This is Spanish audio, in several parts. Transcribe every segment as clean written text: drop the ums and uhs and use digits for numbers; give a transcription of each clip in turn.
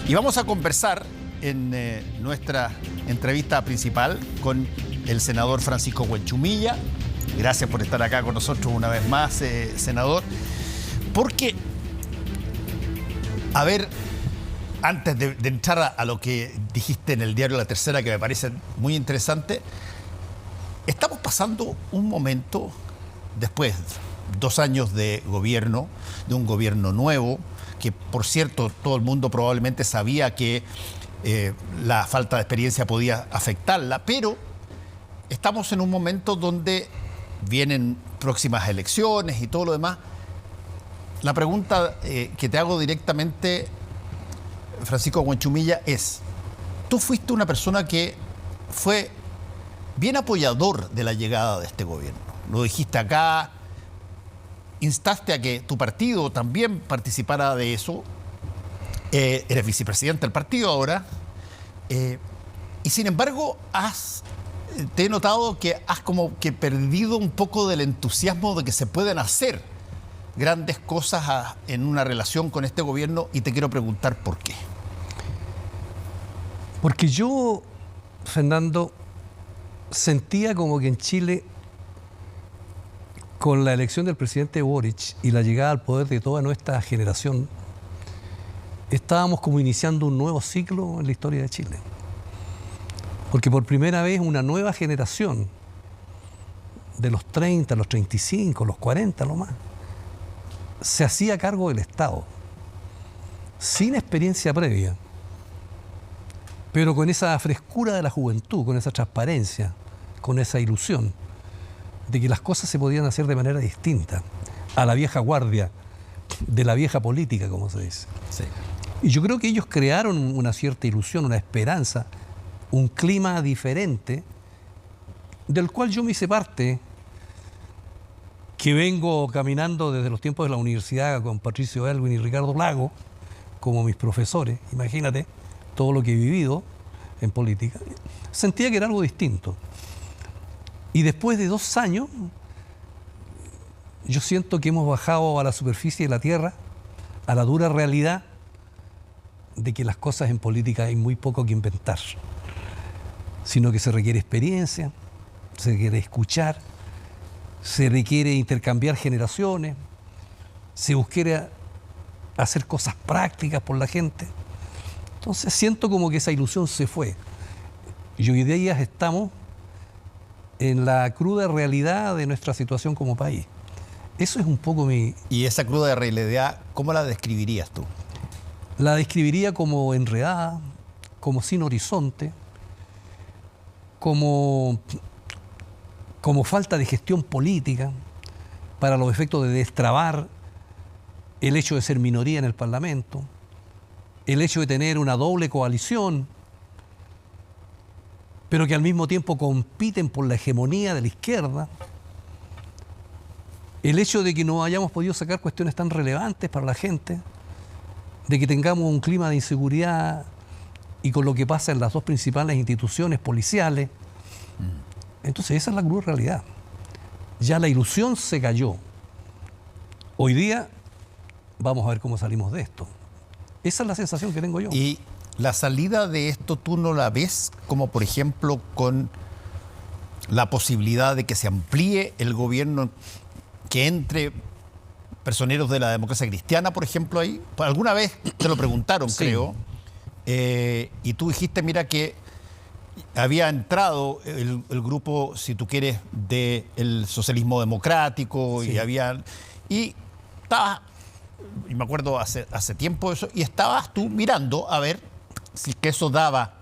Y vamos a conversar en nuestra entrevista principal con el senador Francisco Huenchumilla. Gracias por estar acá con nosotros una vez más, senador. Porque, a ver, antes de entrar a lo que dijiste en el diario La Tercera, que me parece muy interesante, estamos pasando un momento, después de 2 años de gobierno, de un gobierno nuevo, que por cierto todo el mundo probablemente sabía que la falta de experiencia podía afectarla, pero estamos en un momento donde vienen próximas elecciones y todo lo demás. La pregunta que te hago directamente, Francisco Huenchumilla, es: tú fuiste una persona que fue bien apoyador de la llegada de este gobierno. Lo dijiste acá, instaste a que tu partido también participara de eso. Eres vicepresidente del partido ahora. Y sin embargo, te he notado que has como que perdido un poco del entusiasmo de que se pueden hacer grandes cosas en una relación con este gobierno, y te quiero preguntar por qué. Porque yo, Fernando, sentía como que en Chile, con la elección del presidente Boric y la llegada al poder de toda nuestra generación, estábamos como iniciando un nuevo ciclo en la historia de Chile. Porque por primera vez una nueva generación, de los 30, los 35, los 40, lo más, se hacía cargo del Estado, sin experiencia previa, pero con esa frescura de la juventud, con esa transparencia, con esa ilusión de que las cosas se podían hacer de manera distinta, a la vieja guardia, de la vieja política, como se dice. Sí. Y yo creo que ellos crearon una cierta ilusión, una esperanza, un clima diferente, del cual yo me hice parte, que vengo caminando desde los tiempos de la universidad con Patricio Aylwin y Ricardo Lago, como mis profesores. Imagínate todo lo que he vivido en política. Sentía que era algo distinto. Y después de 2 años, yo siento que hemos bajado a la superficie de la tierra, a la dura realidad de que las cosas en política hay muy poco que inventar, sino que se requiere experiencia, se requiere escuchar, se requiere intercambiar generaciones, se busque hacer cosas prácticas por la gente. Entonces siento como que esa ilusión se fue. Y hoy día estamos en la cruda realidad de nuestra situación como país. Eso es un poco mi... Y esa cruda realidad, ¿cómo la describirías tú? La describiría como enredada, como sin horizonte, como falta de gestión política para los efectos de destrabar el hecho de ser minoría en el Parlamento, el hecho de tener una doble coalición, pero que al mismo tiempo compiten por la hegemonía de la izquierda, el hecho de que no hayamos podido sacar cuestiones tan relevantes para la gente, de que tengamos un clima de inseguridad y con lo que pasa en las 2 principales instituciones policiales. Entonces esa es la cruda realidad. Ya la ilusión se cayó. Hoy día vamos a ver cómo salimos de esto. Esa es la sensación que tengo yo. Y la salida de esto, ¿tú no la ves como, por ejemplo, con la posibilidad de que se amplíe el gobierno, que entre personeros de la democracia cristiana, por ejemplo, ahí? Alguna vez te lo preguntaron, sí, creo, y tú dijiste, mira, que había entrado el grupo, si tú quieres, del socialismo democrático, sí, y estaba, y me acuerdo hace tiempo eso, y estabas tú mirando a ver si que eso daba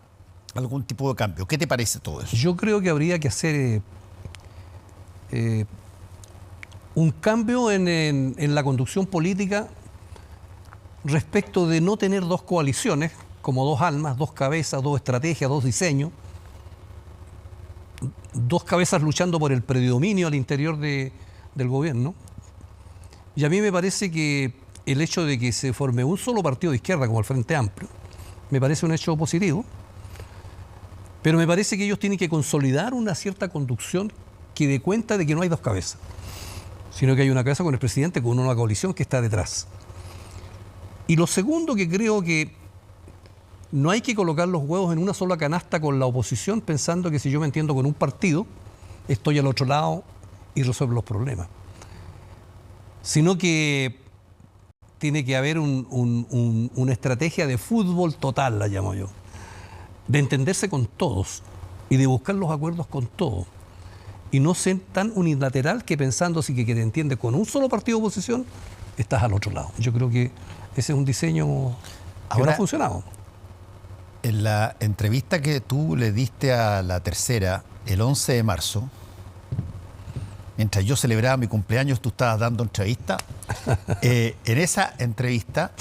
algún tipo de cambio. ¿Qué te parece todo eso? Yo creo que habría que hacer un cambio en la conducción política respecto de no tener 2 coaliciones, como 2 almas, 2 cabezas, 2 estrategias, 2 diseños, 2 cabezas luchando por el predominio al interior del gobierno. Y a mí me parece que el hecho de que se forme un solo partido de izquierda como el Frente Amplio, me parece un hecho positivo, pero me parece que ellos tienen que consolidar una cierta conducción que dé cuenta de que no hay 2 cabezas, sino que hay una cabeza con el presidente, con una coalición que está detrás. Y lo segundo que creo que no hay que colocar los huevos en una sola canasta con la oposición pensando que si yo me entiendo con un partido, estoy al otro lado y resuelvo los problemas. Sino que tiene que haber una estrategia de fútbol total, la llamo yo, de entenderse con todos y de buscar los acuerdos con todos. Y no ser tan unilateral que pensando si que te entiendes con un solo partido de oposición, estás al otro lado. Yo creo que ese es un diseño que no ha funcionado. En la entrevista que tú le diste a La Tercera el 11 de marzo, mientras yo celebraba mi cumpleaños, tú estabas dando entrevista. En esa entrevista,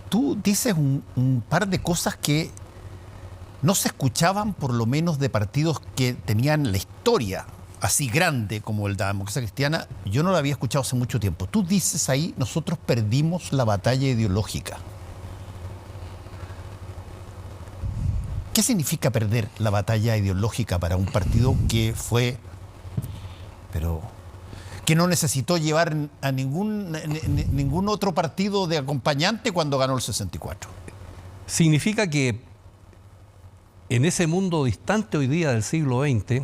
tú dices un par de cosas que no se escuchaban, por lo menos de partidos que tenían la historia así grande como el de la Democracia Cristiana. Yo no la había escuchado hace mucho tiempo. Tú dices ahí, nosotros perdimos la batalla ideológica. ¿Qué significa perder la batalla ideológica para un partido que fue, pero que no necesitó llevar a ningún otro partido de acompañante cuando ganó el 64? Significa que en ese mundo distante hoy día del siglo XX,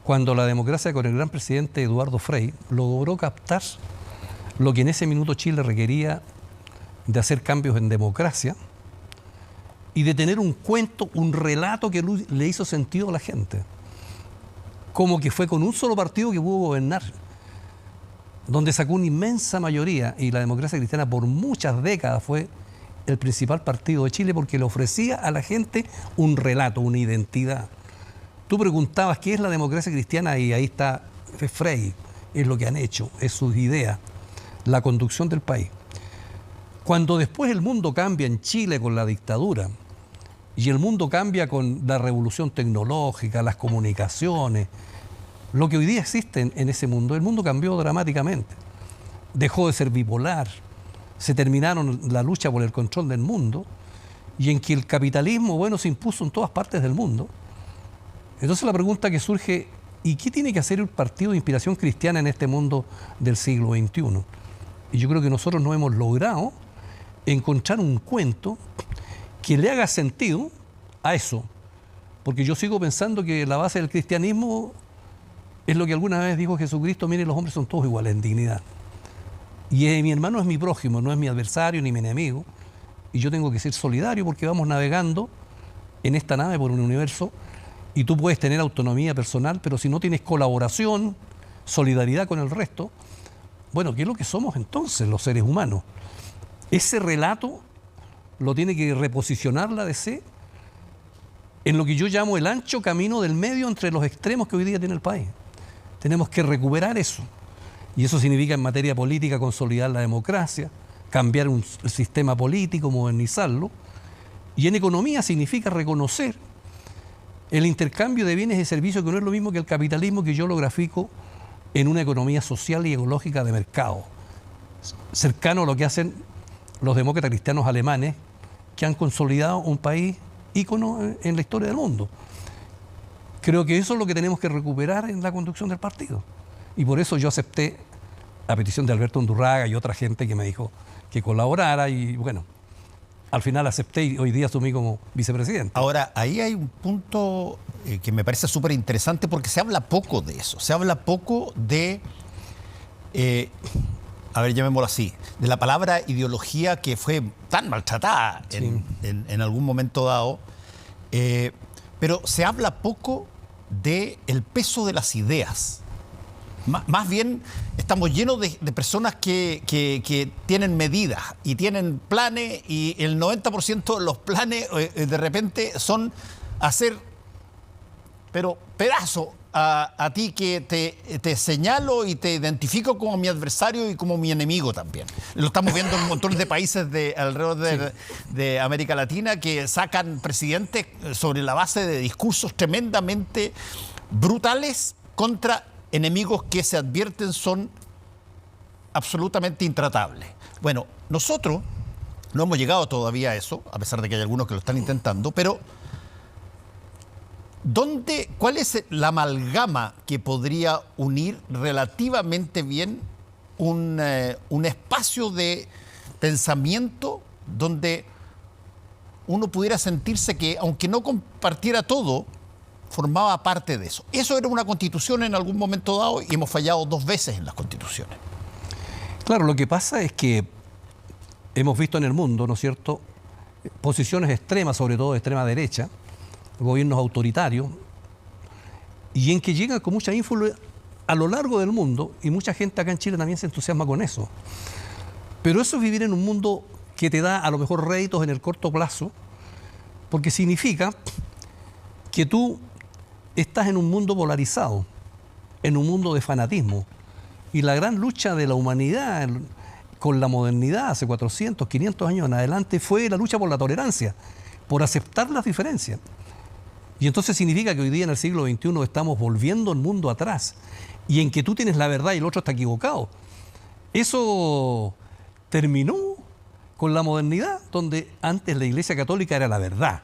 cuando la democracia con el gran presidente Eduardo Frei logró captar lo que en ese minuto Chile requería de hacer cambios en democracia y de tener un cuento, un relato que le hizo sentido a la gente. Como que fue con un solo partido que pudo gobernar, donde sacó una inmensa mayoría, y la democracia cristiana por muchas décadas fue el principal partido de Chile porque le ofrecía a la gente un relato, una identidad. Tú preguntabas qué es la democracia cristiana y ahí está Frei, es lo que han hecho, es sus ideas, la conducción del país. Cuando después el mundo cambia en Chile con la dictadura y el mundo cambia con la revolución tecnológica, las comunicaciones, lo que hoy día existe en ese mundo, el mundo cambió dramáticamente. Dejó de ser bipolar, se terminaron la lucha por el control del mundo y en que el capitalismo, bueno, se impuso en todas partes del mundo. Entonces la pregunta que surge, ¿y qué tiene que hacer el partido de inspiración cristiana en este mundo del siglo XXI? Y yo creo que nosotros no hemos logrado encontrar un cuento que le haga sentido a eso. Porque yo sigo pensando que la base del cristianismo es lo que alguna vez dijo Jesucristo: miren, los hombres son todos iguales en dignidad. Y mi hermano es mi prójimo, no es mi adversario ni mi enemigo. Y yo tengo que ser solidario porque vamos navegando en esta nave por un universo y tú puedes tener autonomía personal, pero si no tienes colaboración, solidaridad con el resto, bueno, ¿qué es lo que somos entonces los seres humanos? Ese relato lo tiene que reposicionar la DC en lo que yo llamo el ancho camino del medio entre los extremos que hoy día tiene el país. Tenemos que recuperar eso. Y eso significa en materia política consolidar la democracia, cambiar el sistema político, modernizarlo. Y en economía significa reconocer el intercambio de bienes y servicios, que no es lo mismo que el capitalismo que yo lo grafico en una economía social y ecológica de mercado, cercano a lo que hacen los demócratas cristianos alemanes, que han consolidado un país ícono en la historia del mundo. Creo que eso es lo que tenemos que recuperar en la conducción del partido. Y por eso yo acepté la petición de Alberto Undurraga y otra gente que me dijo que colaborara, y bueno, al final acepté y hoy día asumí como vicepresidente. Ahora, ahí hay un punto que me parece súper interesante porque se habla poco de eso. Se habla poco de, a ver, llamémoslo así, de la palabra ideología, que fue tan maltratada en algún momento dado. Pero se habla poco del peso de las ideas. Más bien estamos llenos de personas que tienen medidas y tienen planes, y el 90% de los planes de repente son hacer, pero pedazo a ti, que te señalo y te identifico como mi adversario y como mi enemigo también. Lo estamos viendo en un montón de países alrededor de América Latina, que sacan presidentes sobre la base de discursos tremendamente brutales contra enemigos que se advierten son absolutamente intratables. Bueno, nosotros no hemos llegado todavía a eso, a pesar de que hay algunos que lo están intentando, pero ¿cuál es la amalgama que podría unir relativamente bien un espacio de pensamiento donde uno pudiera sentirse que, aunque no compartiera todo, formaba parte de eso. Eso era una constitución en algún momento dado y hemos fallado 2 veces en las constituciones. Claro, lo que pasa es que hemos visto en el mundo, ¿no es cierto?, posiciones extremas, sobre todo de extrema derecha, gobiernos autoritarios, y en que llegan con mucha influencia a lo largo del mundo, y mucha gente acá en Chile también se entusiasma con eso. Pero eso es vivir en un mundo que te da a lo mejor réditos en el corto plazo, porque significa que tú estás en un mundo polarizado, en un mundo de fanatismo. Y la gran lucha de la humanidad con la modernidad hace 400, 500 años en adelante fue la lucha por la tolerancia, por aceptar las diferencias. Y entonces significa que hoy día en el siglo XXI estamos volviendo el mundo atrás, y en que tú tienes la verdad y el otro está equivocado. Eso terminó con la modernidad, donde antes la Iglesia Católica era la verdad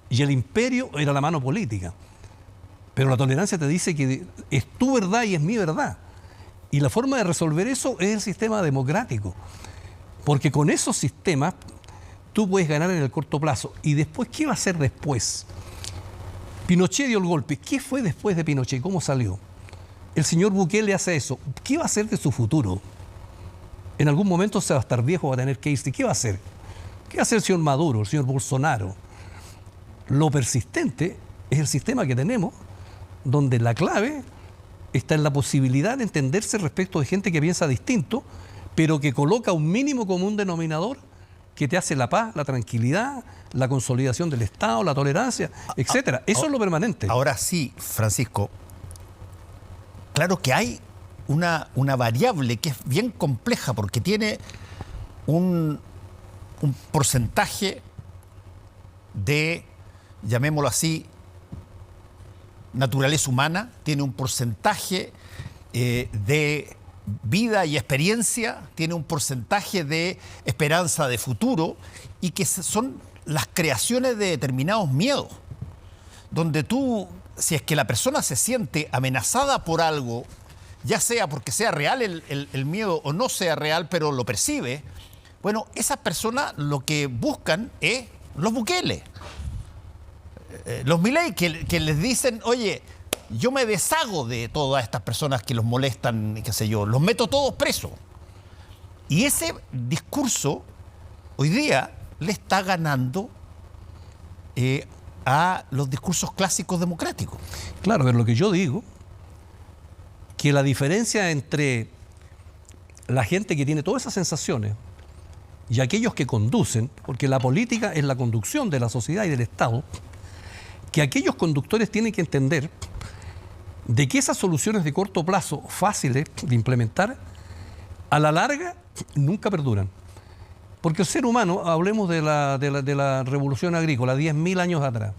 y el imperio era la mano política. Pero la tolerancia te dice que es tu verdad y es mi verdad. Y la forma de resolver eso es el sistema democrático. Porque con esos sistemas tú puedes ganar en el corto plazo. ¿Y después qué va a hacer después? Pinochet dio el golpe. ¿Qué fue después de Pinochet? ¿Cómo salió? El señor Bukele hace eso. ¿Qué va a hacer de su futuro? En algún momento se va a estar viejo, va a tener que irse. ¿Qué va a hacer? ¿Qué va a hacer el señor Maduro, el señor Bolsonaro? Lo persistente es el sistema que tenemos, donde la clave está en la posibilidad de entenderse respecto de gente que piensa distinto, pero que coloca un mínimo común denominador que te hace la paz, la tranquilidad, la consolidación del Estado, la tolerancia, etcétera. Eso es lo permanente. Ahora sí, Francisco, claro que hay una variable que es bien compleja porque tiene un porcentaje de, llamémoslo así, naturaleza humana, tiene un porcentaje de vida y experiencia, tiene un porcentaje de esperanza de futuro, y que son las creaciones de determinados miedos, donde tú, si es que la persona se siente amenazada por algo, ya sea porque sea real el miedo o no sea real, pero lo percibe, bueno, esas personas lo que buscan es los Bukele, los Milei, que les dicen, oye, yo me deshago de todas estas personas que los molestan, qué sé yo, los meto todos presos. Y ese discurso hoy día le está ganando a los discursos clásicos democráticos. Claro, pero lo que yo digo, que la diferencia entre la gente que tiene todas esas sensaciones y aquellos que conducen, porque la política es la conducción de la sociedad y del Estado, que aquellos conductores tienen que entender de que esas soluciones de corto plazo, fáciles de implementar, a la larga nunca perduran. Porque el ser humano, hablemos de la revolución agrícola, 10.000 años atrás,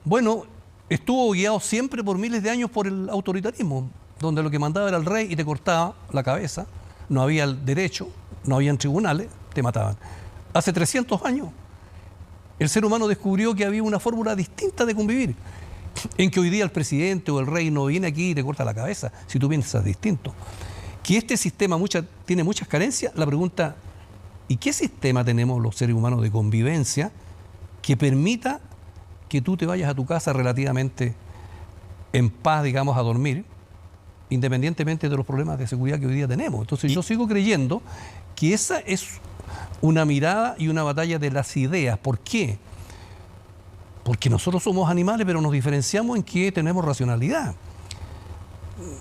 bueno, estuvo guiado siempre por miles de años por el autoritarismo, donde lo que mandaba era el rey y te cortaba la cabeza, no había el derecho, no habían tribunales, te mataban. Hace 300 años, el ser humano descubrió que había una fórmula distinta de convivir, en que hoy día el presidente o el rey no viene aquí y te corta la cabeza, si tú piensas distinto. Que este sistema tiene muchas carencias. La pregunta, ¿y qué sistema tenemos los seres humanos de convivencia que permita que tú te vayas a tu casa relativamente en paz, digamos, a dormir, independientemente de los problemas de seguridad que hoy día tenemos? Entonces yo sigo creyendo que esa es una mirada y una batalla de las ideas. ¿Por qué? Porque nosotros somos animales, pero nos diferenciamos en que tenemos racionalidad.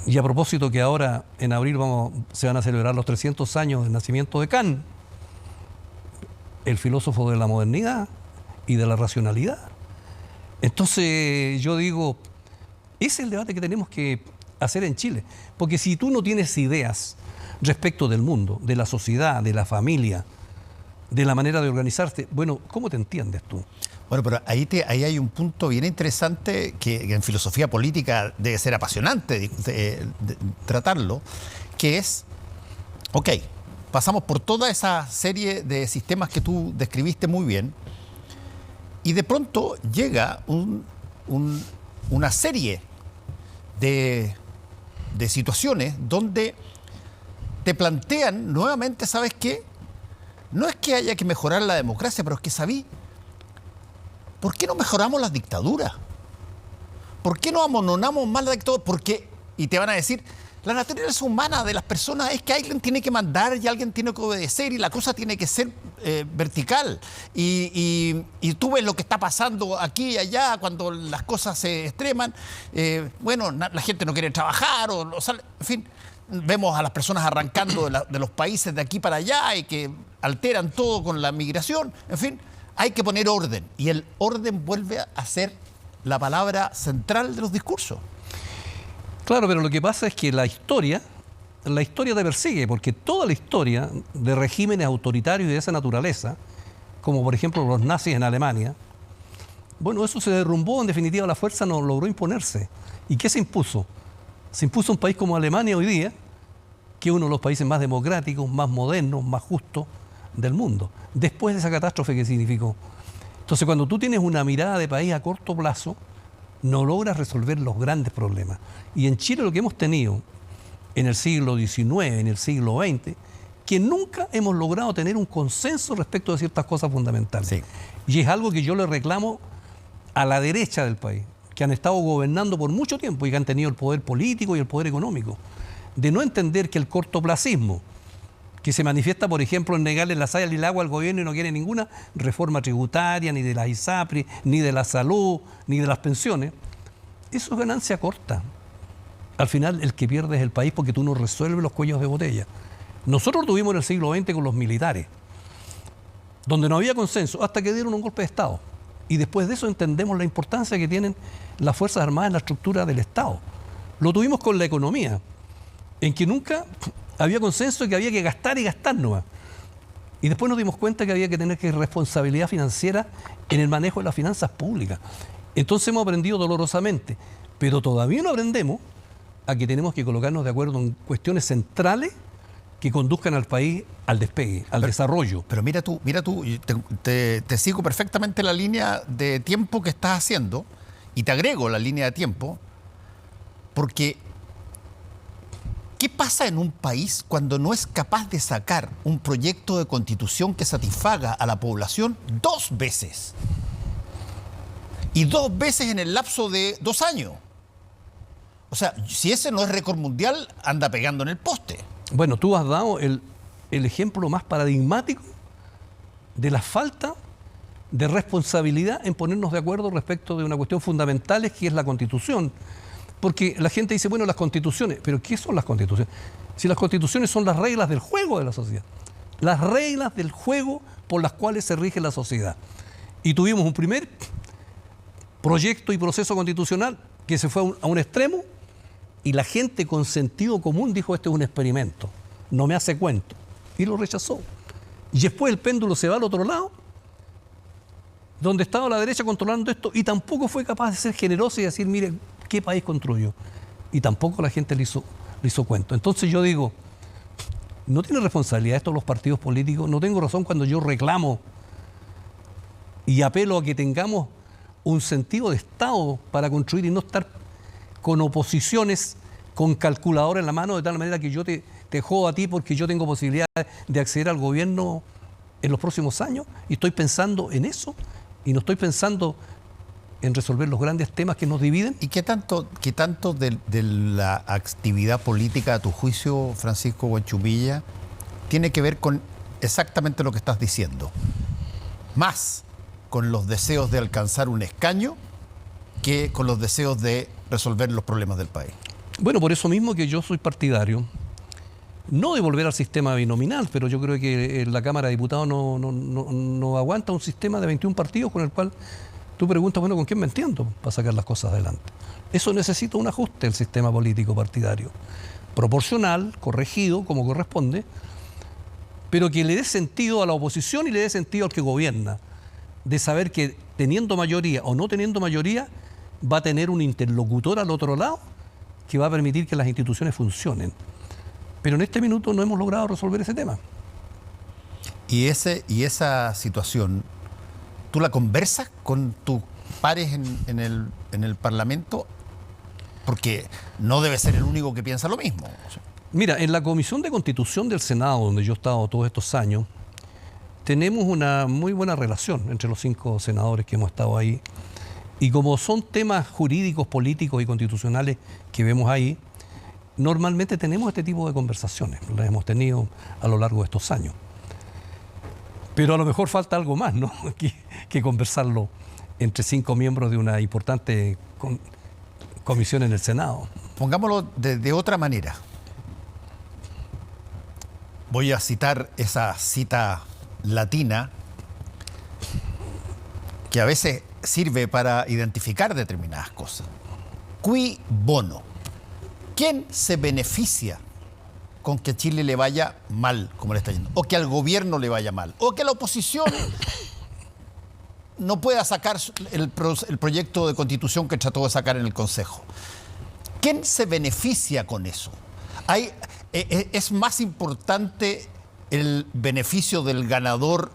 Y a propósito que ahora en abril se van a celebrar los 300 años del nacimiento de Kant, el filósofo de la modernidad y de la racionalidad. Entonces yo digo, ese es el debate que tenemos que hacer en Chile. Porque si tú no tienes ideas respecto del mundo, de la sociedad, de la familia, de la manera de organizarte, bueno, ¿cómo te entiendes tú? Bueno, pero ahí hay un punto bien interesante que en filosofía política debe ser apasionante de tratarlo, que es, ok, pasamos por toda esa serie de sistemas que tú describiste muy bien, y de pronto llega una serie de situaciones donde te plantean nuevamente, ¿sabes qué? no es que haya que mejorar la democracia, pero es que sabí, ¿por qué no mejoramos las dictaduras? ¿Por qué no amononamos más la dictadura? Porque, y te van a decir, la naturaleza humana de las personas es que alguien tiene que mandar y alguien tiene que obedecer y la cosa tiene que ser vertical. Y tú ves lo que está pasando aquí y allá cuando las cosas se extreman. La gente no quiere trabajar, en fin, vemos a las personas arrancando de los países de aquí para allá y que alteran todo con la migración. En fin, hay que poner orden. Y el orden vuelve a ser la palabra central de los discursos. Claro, pero lo que pasa es que la historia te persigue, porque toda la historia de regímenes autoritarios y de esa naturaleza, como por ejemplo los nazis en Alemania, bueno, eso se derrumbó, en definitiva la fuerza no logró imponerse. ¿Y qué se impuso? Se impuso un país como Alemania hoy día, que es uno de los países más democráticos, más modernos, más justos del mundo, después de esa catástrofe que significó. Entonces, cuando tú tienes una mirada de país a corto plazo, no logras resolver los grandes problemas. Y en Chile lo que hemos tenido en el siglo XIX, en el siglo XX, que nunca hemos logrado tener un consenso respecto de ciertas cosas fundamentales. Sí. Y es algo que yo le reclamo a la derecha del país, que han estado gobernando por mucho tiempo y que han tenido el poder político y el poder económico, de no entender que el cortoplacismo, que se manifiesta, por ejemplo, en negarle la sal y el agua al gobierno y no quiere ninguna reforma tributaria, ni de las ISAPRI, ni de la salud, ni de las pensiones, eso es ganancia corta. Al final, el que pierde es el país porque tú no resuelves los cuellos de botella. Nosotros tuvimos en el siglo XX con los militares, donde no había consenso, hasta que dieron un golpe de Estado. Y después de eso entendemos la importancia que tienen las Fuerzas Armadas en la estructura del Estado. Lo tuvimos con la economía, en que nunca había consenso de que había que gastar y gastar nomás. Y después nos dimos cuenta que había que tener responsabilidad financiera en el manejo de las finanzas públicas. Entonces hemos aprendido dolorosamente, pero todavía no aprendemos a que tenemos que colocarnos de acuerdo en cuestiones centrales que conduzcan al país al despegue, al desarrollo. Pero mira tú, te sigo perfectamente la línea de tiempo que estás haciendo y te agrego la línea de tiempo, porque ¿qué pasa en un país cuando no es capaz de sacar un proyecto de constitución que satisfaga a la población 2 veces? Y 2 veces en el lapso de 2 años. O sea, si ese no es récord mundial, anda pegando en el poste. Bueno, tú has dado el ejemplo más paradigmático de la falta de responsabilidad en ponernos de acuerdo respecto de una cuestión fundamental, que es la Constitución. Porque la gente dice, bueno, las constituciones, pero ¿qué son las constituciones? Si las constituciones son las reglas del juego de la sociedad, las reglas del juego por las cuales se rige la sociedad. Y tuvimos un primer proyecto y proceso constitucional que se fue a un extremo y la gente con sentido común dijo, este es un experimento, no me hace cuento, y lo rechazó. Y después el péndulo se va al otro lado, donde estaba la derecha controlando esto, y tampoco fue capaz de ser generosa y decir, mire, ¿qué país construyó? Y tampoco la gente le hizo cuento. Entonces yo digo, no tiene responsabilidad esto los partidos políticos, no tengo razón cuando yo reclamo y apelo a que tengamos un sentido de Estado para construir y no estar con oposiciones, con calculadora en la mano, de tal manera que yo te jodo a ti porque yo tengo posibilidad de acceder al gobierno en los próximos años y estoy pensando en eso y no estoy pensando en resolver los grandes temas que nos dividen. ¿Y qué tanto de la actividad política, a tu juicio, Francisco Huanchumilla, tiene que ver con exactamente lo que estás diciendo? Más con los deseos de alcanzar un escaño que con los deseos de resolver los problemas del país. Bueno, por eso mismo que yo soy partidario, no de volver al sistema binominal, pero yo creo que la Cámara de Diputados no aguanta un sistema de 21 partidos con el cual tú preguntas, bueno, ¿con quién me entiendo para sacar las cosas adelante? Eso necesita un ajuste del sistema político partidario, proporcional, corregido, como corresponde, pero que le dé sentido a la oposición y le dé sentido al que gobierna, de saber que teniendo mayoría o no teniendo mayoría, va a tener un interlocutor al otro lado que va a permitir que las instituciones funcionen. Pero en este minuto no hemos logrado resolver ese tema. Y esa situación, ¿tú la conversas con tus pares en el Parlamento? Porque no debe ser el único que piensa lo mismo. Mira, en la Comisión de Constitución del Senado, donde yo he estado todos estos años, tenemos una muy buena relación entre los 5 senadores que hemos estado ahí. Y como son temas jurídicos, políticos y constitucionales que vemos ahí, normalmente tenemos este tipo de conversaciones. Las hemos tenido a lo largo de estos años. Pero a lo mejor falta algo más, ¿no? que conversarlo entre 5 miembros de una importante comisión en el Senado. Pongámoslo de otra manera. Voy a citar esa cita latina que a veces sirve para identificar determinadas cosas. Cui bono. ¿Quién se beneficia con que a Chile le vaya mal, como le está yendo? O que al gobierno le vaya mal. O que la oposición no pueda sacar el proyecto de constitución que trató de sacar en el Consejo. ¿Quién se beneficia con eso? Es más importante el beneficio del ganador,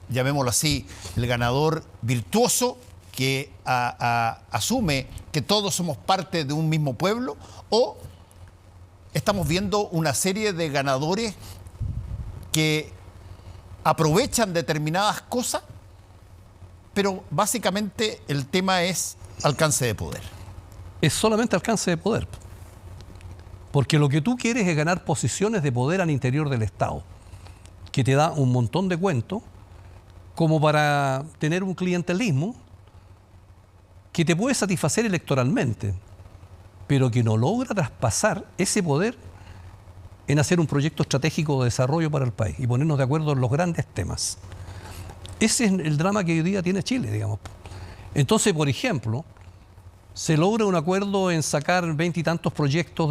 llamémoslo así, el ganador virtuoso que asume que todos somos parte de un mismo pueblo, o estamos viendo una serie de ganadores que aprovechan determinadas cosas, pero básicamente el tema es alcance de poder. Es solamente alcance de poder. Porque lo que tú quieres es ganar posiciones de poder al interior del Estado, que te da un montón de cuentos, como para tener un clientelismo que te puede satisfacer electoralmente, pero que no logra traspasar ese poder en hacer un proyecto estratégico de desarrollo para el país y ponernos de acuerdo en los grandes temas. Ese es el drama que hoy día tiene Chile, digamos. Entonces, por ejemplo, se logra un acuerdo en sacar 20 y tantos proyectos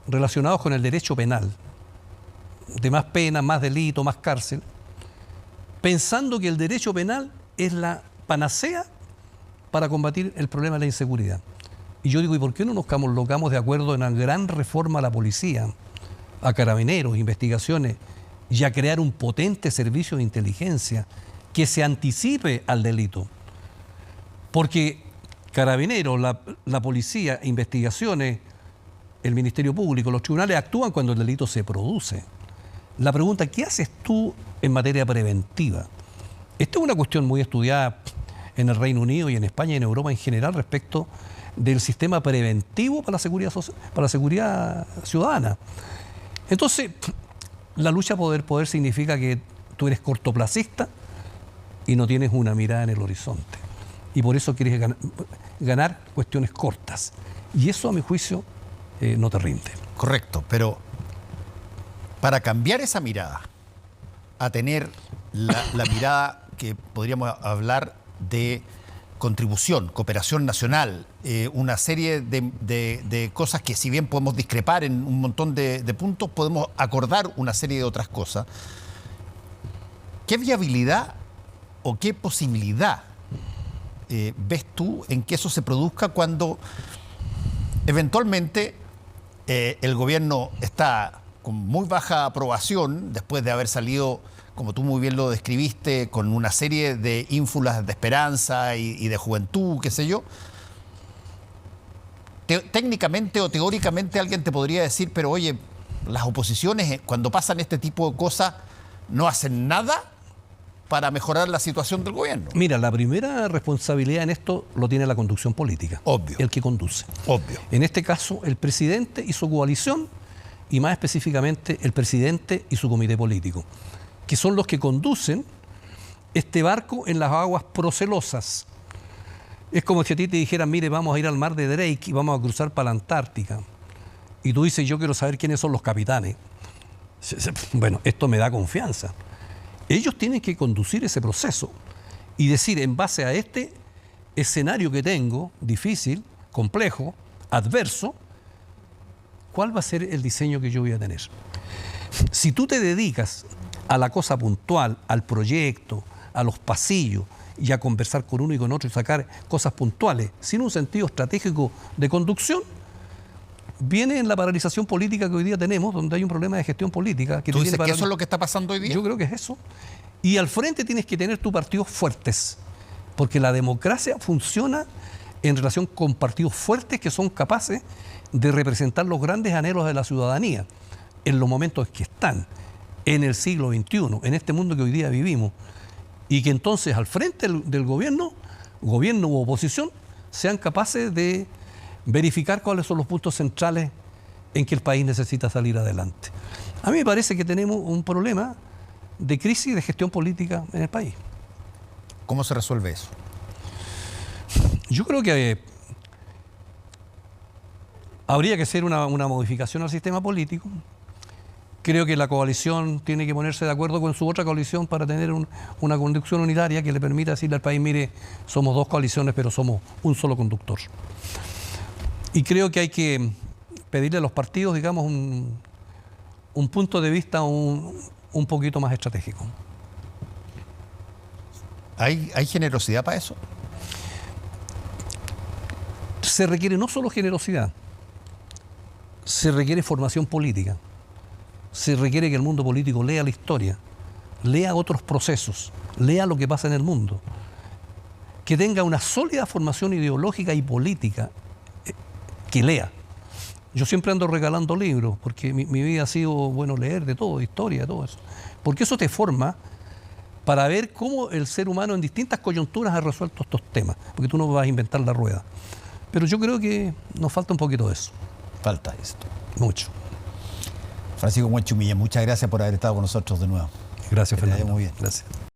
relacionados con el derecho penal, de más pena, más delito, más cárcel, pensando que el derecho penal es la panacea para combatir el problema de la inseguridad. Y yo digo, ¿y por qué no nos colocamos de acuerdo en una gran reforma a la policía, a carabineros, investigaciones, y a crear un potente servicio de inteligencia que se anticipe al delito? Porque carabineros, la policía, investigaciones, el Ministerio Público, los tribunales actúan cuando el delito se produce. La pregunta, ¿qué haces tú en materia preventiva? Esta es una cuestión muy estudiada en el Reino Unido y en España y en Europa en general respecto del sistema preventivo para la seguridad ciudadana. Entonces, la lucha por poder significa que tú eres cortoplacista y no tienes una mirada en el horizonte. Y por eso quieres ganar cuestiones cortas. Y eso, a mi juicio, no te rinde. Correcto, pero para cambiar esa mirada, a tener la mirada que podríamos hablar de contribución, cooperación nacional, una serie de cosas que, si bien podemos discrepar en un montón de puntos, podemos acordar una serie de otras cosas. ¿Qué viabilidad o qué posibilidad ves tú en que eso se produzca cuando eventualmente el gobierno está con muy baja aprobación después de haber salido, como tú muy bien lo describiste, con una serie de ínfulas de esperanza y de juventud, qué sé yo? Técnicamente o teóricamente alguien te podría decir, pero oye, las oposiciones cuando pasan este tipo de cosas no hacen nada para mejorar la situación del gobierno. Mira, la primera responsabilidad en esto lo tiene la conducción política. Obvio. El que conduce. Obvio. En este caso, el presidente y su coalición, y más específicamente el presidente y su comité político, que son los que conducen este barco en las aguas procelosas. Es como si a ti te dijeran, mire, vamos a ir al mar de Drake y vamos a cruzar para la Antártica. Y tú dices, yo quiero saber quiénes son los capitanes. Bueno, esto me da confianza. Ellos tienen que conducir ese proceso y decir, en base a este escenario que tengo, difícil, complejo, adverso, ¿cuál va a ser el diseño que yo voy a tener? Si tú te dedicas a la cosa puntual, al proyecto, a los pasillos y a conversar con uno y con otro y sacar cosas puntuales sin un sentido estratégico de conducción, viene en la paralización política que hoy día tenemos, donde hay un problema de gestión política. ¿Tú dices que eso es lo que está pasando hoy día? Yo creo que es eso. Y al frente tienes que tener tus partidos fuertes, porque la democracia funciona en relación con partidos fuertes que son capaces de representar los grandes anhelos de la ciudadanía en los momentos que están. en el siglo XXI, en este mundo que hoy día vivimos, y que entonces al frente del gobierno u oposición, sean capaces de verificar cuáles son los puntos centrales en que el país necesita salir adelante. A mí me parece que tenemos un problema de crisis de gestión política en el país. ¿Cómo se resuelve eso? Yo creo que habría que hacer una modificación al sistema político. Creo que la coalición tiene que ponerse de acuerdo con su otra coalición para tener una conducción unitaria que le permita decirle al país, mire, somos dos coaliciones, pero somos un solo conductor. Y creo que hay que pedirle a los partidos, digamos, un punto de vista un poquito más estratégico. ¿Hay generosidad para eso? Se requiere no solo generosidad, se requiere formación política. Se requiere que el mundo político lea la historia, lea otros procesos, lea lo que pasa en el mundo, que tenga una sólida formación ideológica y política, que lea. Yo siempre ando regalando libros, porque mi vida ha sido, bueno, leer de todo, historia, de todo eso. Porque eso te forma para ver cómo el ser humano en distintas coyunturas ha resuelto estos temas, porque tú no vas a inventar la rueda. Pero yo creo que nos falta un poquito de eso. Falta esto. Mucho. Francisco Guanchumilla, muchas gracias por haber estado con nosotros de nuevo. Gracias, Fernando. Muy bien. Gracias.